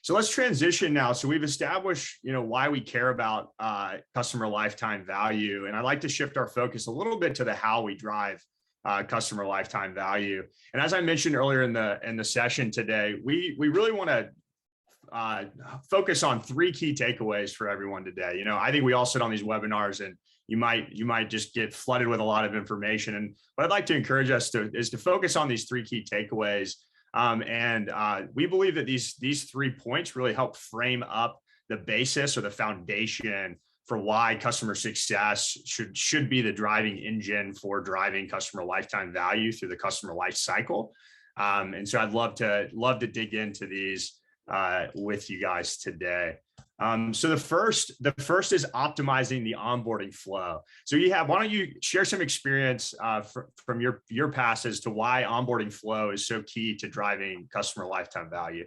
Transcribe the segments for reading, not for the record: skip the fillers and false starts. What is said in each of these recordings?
So let's transition now. So we've established, why we care about customer lifetime value, and I'd like to shift our focus a little bit to the how we drive customer lifetime value. And as I mentioned earlier in the session today, we really want to focus on three key takeaways for everyone today. I think we all sit on these webinars and you might just get flooded with a lot of information. And what I'd like to encourage us is to focus on these three key takeaways. We believe that these 3 points really help frame up the basis or the foundation for why customer success should be the driving engine for driving customer lifetime value through the customer life cycle. And so I'd love to dig into these with you guys today. So the first is optimizing the onboarding flow. So why don't you share some experience from your past as to why onboarding flow is so key to driving customer lifetime value?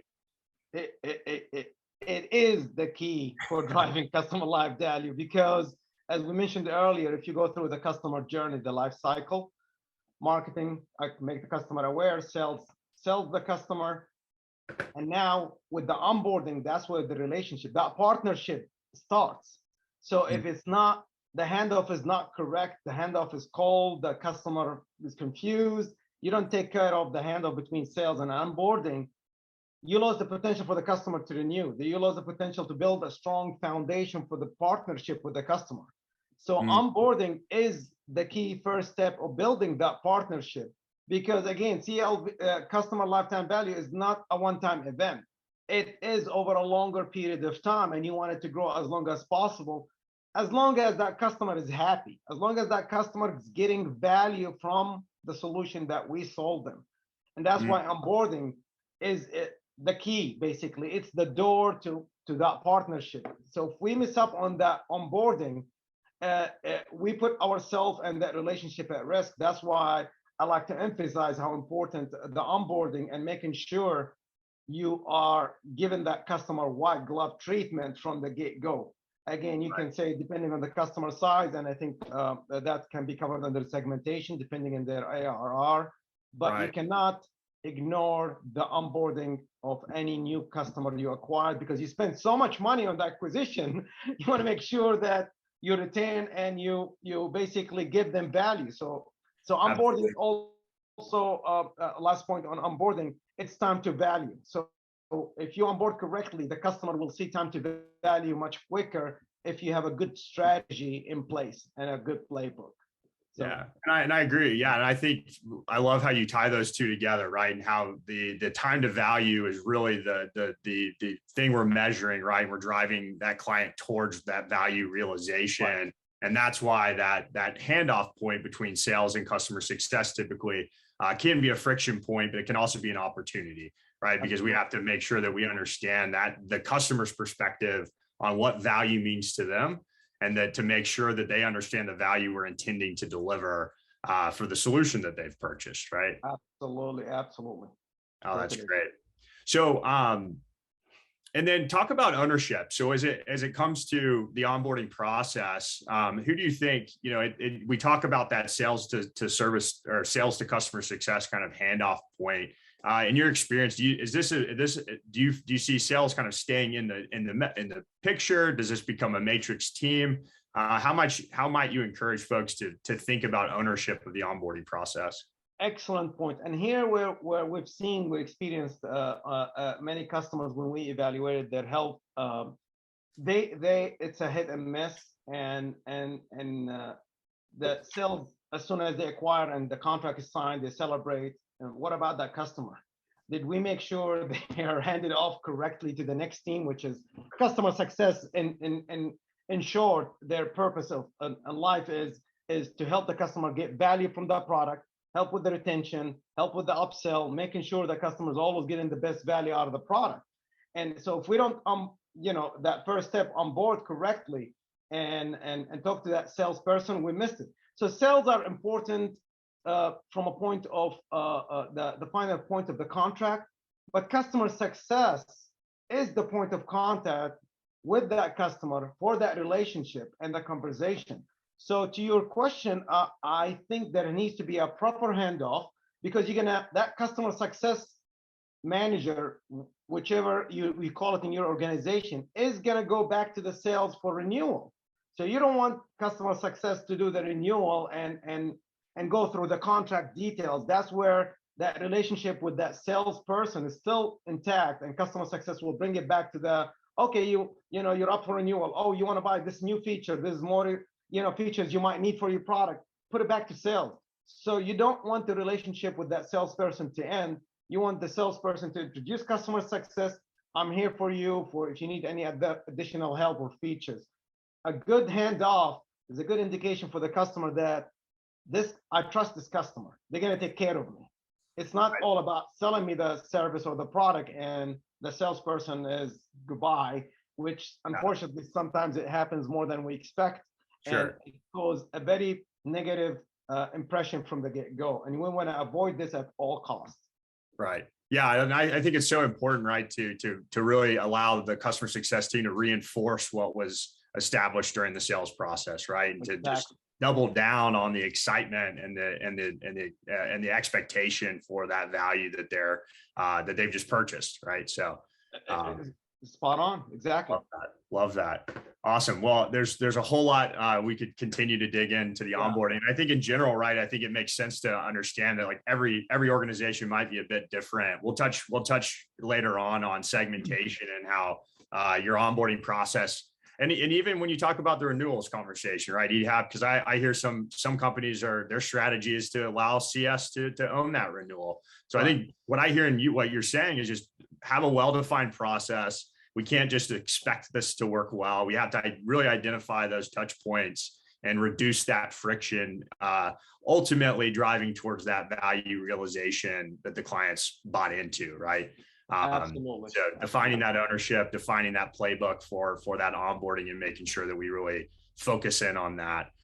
It is the key for driving customer life value, because as we mentioned earlier, if you go through the customer journey, the life cycle, marketing, make the customer aware, sells the customer. And now with the onboarding, that's where the relationship, that partnership starts. So if it's not, the handoff is not correct, the handoff is cold, the customer is confused, you don't take care of the handoff between sales and onboarding, you lose the potential for the customer to renew. You lose the potential to build a strong foundation for the partnership with the customer. So onboarding is the key first step of building that partnership. Because again, customer lifetime value is not a one-time event. It is over a longer period of time, and you want it to grow as long as possible, as long as that customer is happy, as long as that customer is getting value from the solution that we sold them. And that's why onboarding is the key, basically. It's the door to that partnership. So if we mess up on that onboarding, we put ourselves and that relationship at risk. That's why I like to emphasize how important the onboarding and making sure you are giving that customer white glove treatment from the get-go. Again, you can say depending on the customer size, and I think that can be covered under segmentation depending on their ARR, but you cannot ignore the onboarding of any new customer you acquired, because you spend so much money on the acquisition. You want to make sure that you retain and you basically give them value. So onboarding is also last point on onboarding, it's time to value. So if you onboard correctly, the customer will see time to value much quicker if you have a good strategy in place and a good playbook. So, yeah, and I agree. Yeah, and I think I love how you tie those two together, right? And how the time to value is really the thing we're measuring, right? We're driving that client towards that value realization. Right. And that's why that handoff point between sales and customer success typically can be a friction point, but it can also be an opportunity, right? Because we have to make sure that we understand that the customer's perspective on what value means to them, and that to make sure that they understand the value we're intending to deliver for the solution that they've purchased, right? Absolutely, absolutely. Oh, that's great. So, and then talk about ownership. So as it comes to the onboarding process, who do you think, we talk about that sales to service or sales to customer success kind of handoff point. In your experience, do you see sales kind of staying in the picture? Does this become a matrix team? How might you encourage folks to think about ownership of the onboarding process? Excellent point. And here where we experienced many customers when we evaluated their health, it's a hit and miss, and the sales, as soon as they acquire and the contract is signed, they celebrate. And what about that customer? Did we make sure they are handed off correctly to the next team, which is customer success? In short, their purpose of life is to help the customer get value from that product, help with the retention, help with the upsell, making sure the customer is always getting the best value out of the product. And so if we don't, that first step on board correctly and talk to that salesperson, we missed it. So sales are important from a point of the final point of the contract, but customer success is the point of contact with that customer for that relationship and the conversation. So to your question, I think there needs to be a proper handoff, because that customer success manager whichever we call it in your organization, is going to go back to the sales for renewal. So you don't want customer success to do the renewal and go through the contract details. That's where that relationship with that salesperson is still intact, and customer success will bring it back to the, okay, you know, you're up for renewal. Oh, you want to buy this new feature. There's more, you know, features you might need for your product. Put it back to sales. So you don't want the relationship with that salesperson to end. You want the salesperson to introduce customer success. I'm here for you for if you need any additional help or features. A good handoff is a good indication for the customer that I trust this customer. They're going to take care of me. It's not all about selling me the service or the product and the salesperson is goodbye, which unfortunately sometimes it happens more than we expect. Sure. And it causes a very negative impression from the get-go. And we want to avoid this at all costs. Right. Yeah. And I think it's so important, right, to really allow the customer success team to reinforce what was established during the sales process, right? And Exactly. to just double down on the excitement and the expectation for that value that they've just purchased, right? So spot on. Exactly. Love that. Awesome. Well, there's a whole lot we could continue to dig into the onboarding. I think in general, right, I think it makes sense to understand that like every organization might be a bit different. We'll touch later on segmentation and how your onboarding process. And even when you talk about the renewals conversation, right? You have, because I hear some companies their strategy is to allow CS to own that renewal. So I think what I hear in what you're saying is just have a well-defined process. We can't just expect this to work well. We have to really identify those touch points and reduce that friction, ultimately driving towards that value realization that the clients bought into, right? Absolutely. So defining that ownership, defining that playbook for that onboarding and making sure that we really focus in on that.